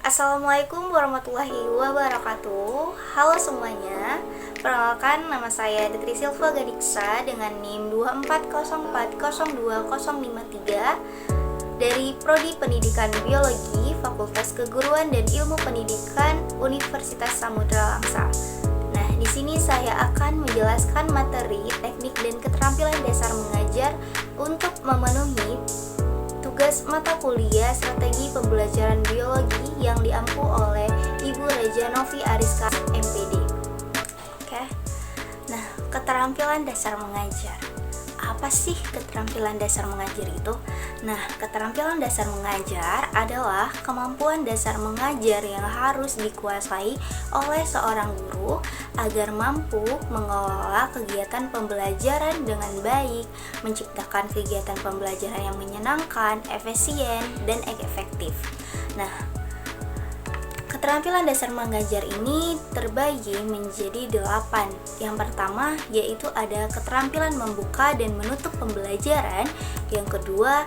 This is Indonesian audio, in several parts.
Assalamualaikum warahmatullahi wabarakatuh. Halo semuanya. Perkenalkan, nama saya Detri Silva Gadiksa dengan NIM 240402053 dari Prodi Pendidikan Biologi Fakultas Keguruan dan Ilmu Pendidikan Universitas Samudra Langsa. Nah, di sini saya akan menjelaskan materi, teknik dan keterampilan dasar mengajar untuk memenuhi tugas mata kuliah strategi pembelajaran biologi yang diampu oleh Ibu Reja Novi Ariska MPD. Oke. Nah, keterampilan dasar mengajar. Apa sih keterampilan dasar mengajar itu? Nah, keterampilan dasar mengajar adalah kemampuan dasar mengajar yang harus dikuasai oleh seorang guru agar mampu mengelola kegiatan pembelajaran dengan baik, menciptakan kegiatan pembelajaran yang menyenangkan, efisien, dan efektif. Nah, keterampilan dasar mengajar ini terbagi menjadi 8. Yang pertama yaitu ada keterampilan membuka dan menutup pembelajaran. Yang kedua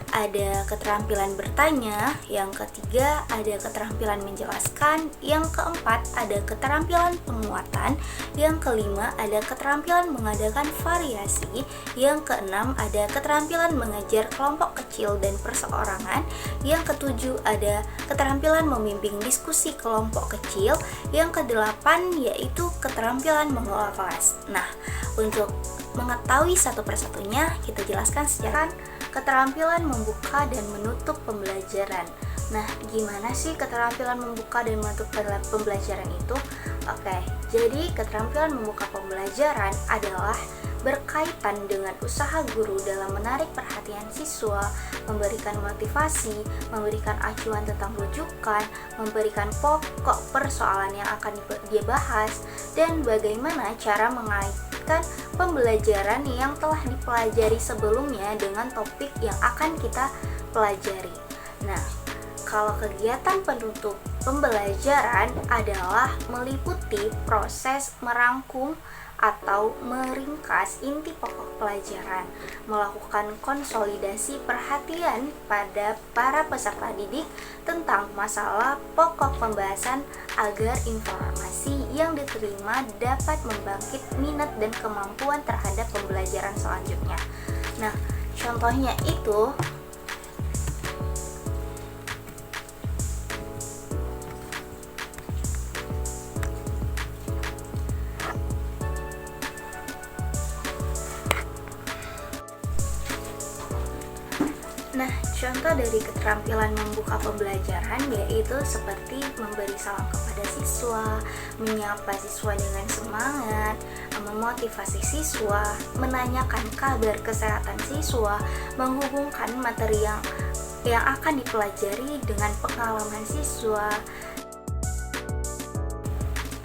ada keterampilan bertanya. Yang ketiga ada keterampilan menjelaskan. Yang keempat ada keterampilan penguatan. Yang kelima ada keterampilan mengadakan variasi. Yang keenam ada keterampilan mengajar kelompok kecil dan perseorangan. Yang ketujuh ada keterampilan memimpin diskusi kelompok kecil. Yang kedelapan yaitu keterampilan mengelola kelas. Nah, untuk mengetahui satu persatunya kita jelaskan secara keterampilan membuka dan menutup pembelajaran. Nah, gimana sih keterampilan membuka dan menutup pembelajaran itu? Oke, jadi keterampilan membuka pembelajaran adalah berkaitan dengan usaha guru dalam menarik perhatian siswa, memberikan motivasi, memberikan acuan tentang rujukan, memberikan pokok persoalan yang akan dia bahas, dan bagaimana cara mengaitkan pembelajaran yang telah dipelajari sebelumnya dengan topik yang akan kita pelajari. Nah, kalau kegiatan penutup pembelajaran adalah meliputi proses merangkum atau meringkas inti pokok pelajaran, melakukan konsolidasi perhatian pada para peserta didik tentang masalah pokok pembahasan agar informasi yang diterima dapat membangkit minat dan kemampuan terhadap pembelajaran selanjutnya. Nah, contohnya itu Nah, contoh dari keterampilan membuka pembelajaran yaitu seperti memberi salam kepada siswa, menyapa siswa dengan semangat, memotivasi siswa, menanyakan kabar kesehatan siswa, menghubungkan materi yang akan dipelajari dengan pengalaman siswa.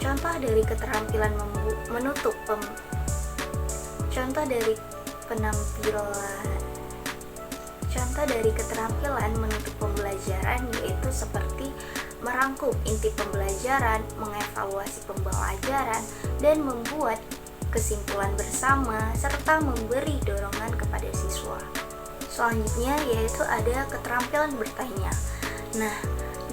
Contoh dari keterampilan Contoh dari keterampilan menutup pembelajaran yaitu seperti merangkum inti pembelajaran, mengevaluasi pembelajaran, dan membuat kesimpulan bersama, serta memberi dorongan kepada siswa. Selanjutnya yaitu ada keterampilan bertanya. Nah,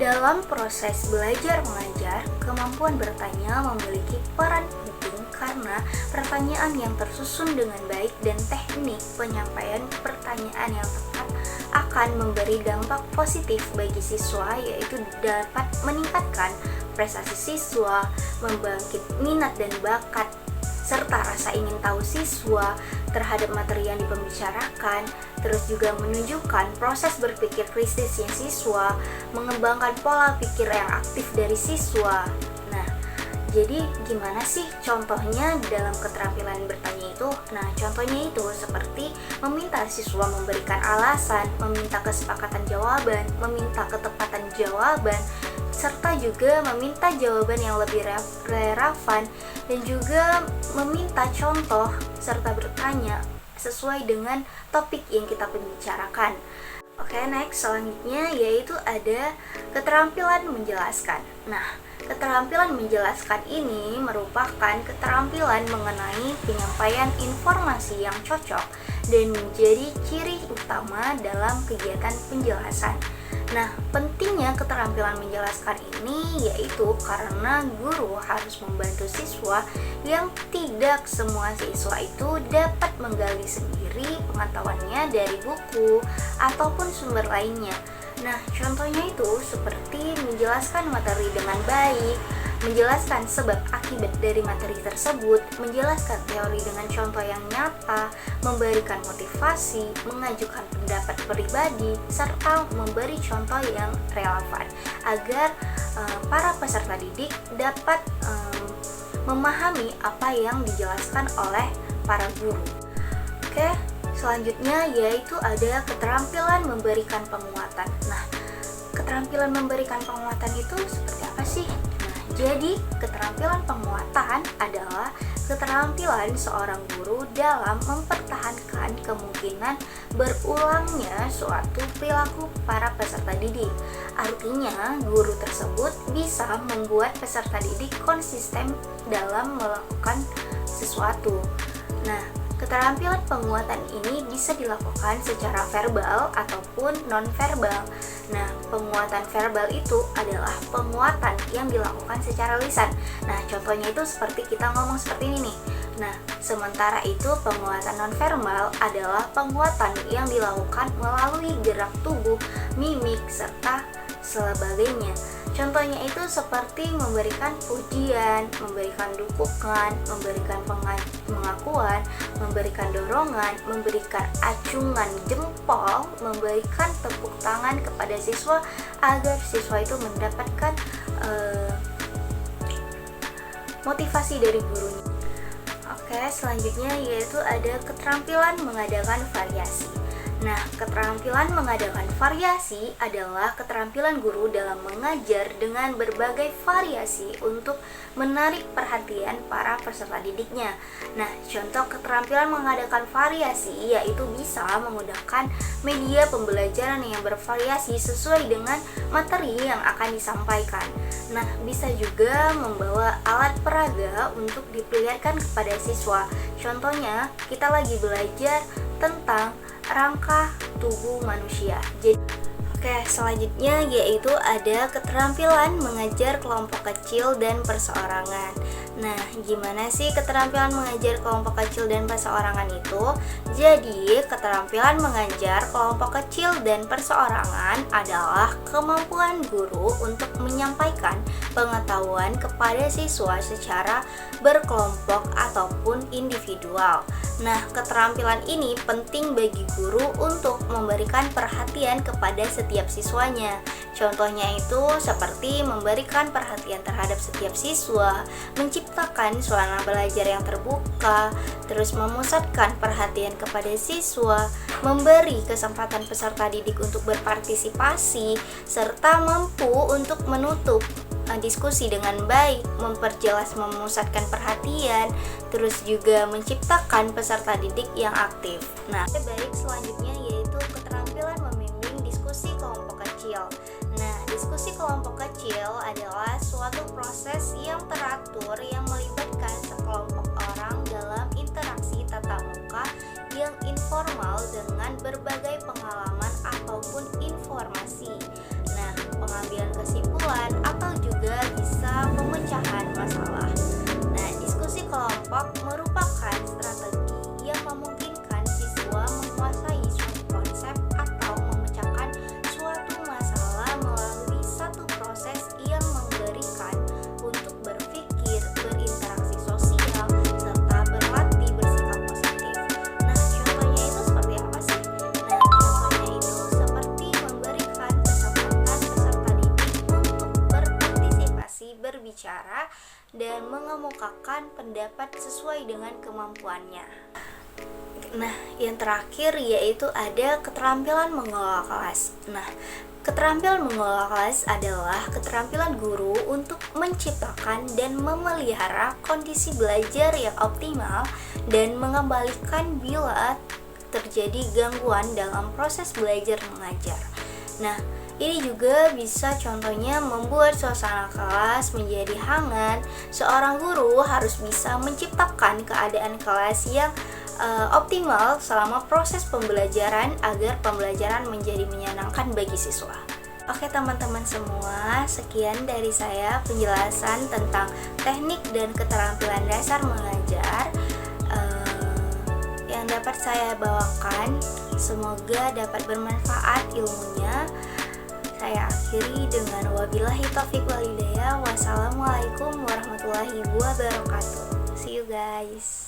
dalam proses belajar mengajar, kemampuan bertanya memiliki peran penting karena pertanyaan yang tersusun dengan baik dan teknik penyampaian pertanyaan yang tepat akan memberi dampak positif bagi siswa, yaitu dapat meningkatkan prestasi siswa, membangkit minat dan bakat, serta rasa ingin tahu siswa terhadap materi yang dipembicarakan, terus juga menunjukkan proses berpikir kritisnya siswa, mengembangkan pola pikir yang aktif dari siswa. Nah, jadi gimana sih contohnya dalam keterampilan bertanya itu? Nah, contohnya itu seperti meminta siswa memberikan alasan, meminta kesepakatan jawaban, meminta ketepatan jawaban, serta juga meminta jawaban yang lebih relevan, dan juga meminta contoh serta bertanya sesuai dengan topik yang kita bicarakan. Oke, next selanjutnya yaitu ada keterampilan menjelaskan. Nah, keterampilan menjelaskan ini merupakan keterampilan mengenai penyampaian informasi yang cocok dan menjadi ciri utama dalam kegiatan penjelasan. Nah, pentingnya keterampilan menjelaskan ini yaitu karena guru harus membantu siswa yang tidak semua siswa itu dapat menggali sendiri pengetahuannya dari buku ataupun sumber lainnya. Nah, contohnya itu seperti menjelaskan materi dengan baik, menjelaskan sebab akibat dari materi tersebut, menjelaskan teori dengan contoh yang nyata, memberikan motivasi, mengajukan pendapat pribadi, serta memberi contoh yang relevan agar para peserta didik dapat memahami apa yang dijelaskan oleh para guru. Oke, selanjutnya yaitu ada keterampilan memberikan penguatan. Nah, keterampilan memberikan penguatan itu seperti apa sih? Jadi, keterampilan penguatan adalah keterampilan seorang guru dalam mempertahankan kemungkinan berulangnya suatu perilaku para peserta didik. Artinya, guru tersebut bisa membuat peserta didik konsisten dalam melakukan sesuatu. Nah, keterampilan penguatan ini bisa dilakukan secara verbal ataupun non-verbal. Nah, penguatan verbal itu adalah penguatan yang dilakukan secara lisan. Nah, contohnya itu seperti kita ngomong seperti ini nih. Nah, sementara itu penguatan non-verbal adalah penguatan yang dilakukan melalui gerak tubuh, mimik, serta sebagainya. Contohnya itu seperti memberikan pujian, memberikan dukungan, memberikan pengakuan, memberikan dorongan, memberikan acungan jempol, memberikan tepuk tangan kepada siswa agar siswa itu mendapatkan motivasi dari gurunya. Oke, selanjutnya yaitu ada keterampilan mengadakan variasi. Nah, keterampilan mengadakan variasi adalah keterampilan guru dalam mengajar dengan berbagai variasi untuk menarik perhatian para peserta didiknya. Nah, contoh keterampilan mengadakan variasi yaitu bisa menggunakan media pembelajaran yang bervariasi sesuai dengan materi yang akan disampaikan. Nah, bisa juga membawa alat peraga untuk diperlihatkan kepada siswa. Contohnya, kita lagi belajar tentang rangka tubuh manusia. Oke, selanjutnya yaitu ada keterampilan mengajar kelompok kecil dan perseorangan. Nah, gimana sih keterampilan mengajar kelompok kecil dan perseorangan itu? Jadi, keterampilan mengajar kelompok kecil dan perseorangan adalah kemampuan guru untuk menyampaikan pengetahuan kepada siswa secara berkelompok ataupun individual. Nah, keterampilan ini penting bagi guru untuk memberikan perhatian kepada setiap siswanya. Contohnya itu seperti memberikan perhatian terhadap setiap siswa, menciptakan suasana belajar yang terbuka, terus memusatkan perhatian kepada siswa, memberi kesempatan peserta didik untuk berpartisipasi, serta mampu untuk menutup diskusi dengan baik, memperjelas memusatkan perhatian, terus juga menciptakan peserta didik yang aktif. Nah, baik selanjutnya yaitu keterampilan membimbing diskusi kelompok kecil. Nah, diskusi kelompok kecil adalah suatu proses yang teratur yang melibatkan sekelompok orang dalam interaksi tatap muka yang informal dengan berbagai pengalaman ataupun informasi. Nah, pengambilan kesimpulan atau juga bisa pemecahan masalah. Nah, diskusi kelompok merupakan strategi yang memungkinkan siswa menguasai suatu konsep atau memecahkan suatu masalah melalui satu proses yang memberikan untuk berpikir, berinteraksi sosial, serta berlatih bersikap positif. Nah, contohnya itu seperti apa sih? Nah, contohnya itu seperti memberikan kesempatan peserta didik untuk berpartisipasi, berbicara, dan mengemukakan pendapat sesuai dengan kemampuannya. Nah, yang terakhir yaitu ada keterampilan mengelola kelas. Nah, keterampilan mengelola kelas adalah keterampilan guru untuk menciptakan dan memelihara kondisi belajar yang optimal dan mengembalikan bila terjadi gangguan dalam proses belajar mengajar. Nah, ini juga bisa contohnya membuat suasana kelas menjadi hangat. Seorang guru harus bisa menciptakan keadaan kelas yang optimal selama proses pembelajaran agar pembelajaran menjadi menyenangkan bagi siswa. Oke teman-teman semua, sekian dari saya penjelasan tentang teknik dan keterampilan dasar mengajar yang dapat saya bawakan. Semoga dapat bermanfaat ilmunya. Saya akhiri dengan wabillahi taufiq wal hidayah. Wassalamualaikum warahmatullahi wabarakatuh. See you guys.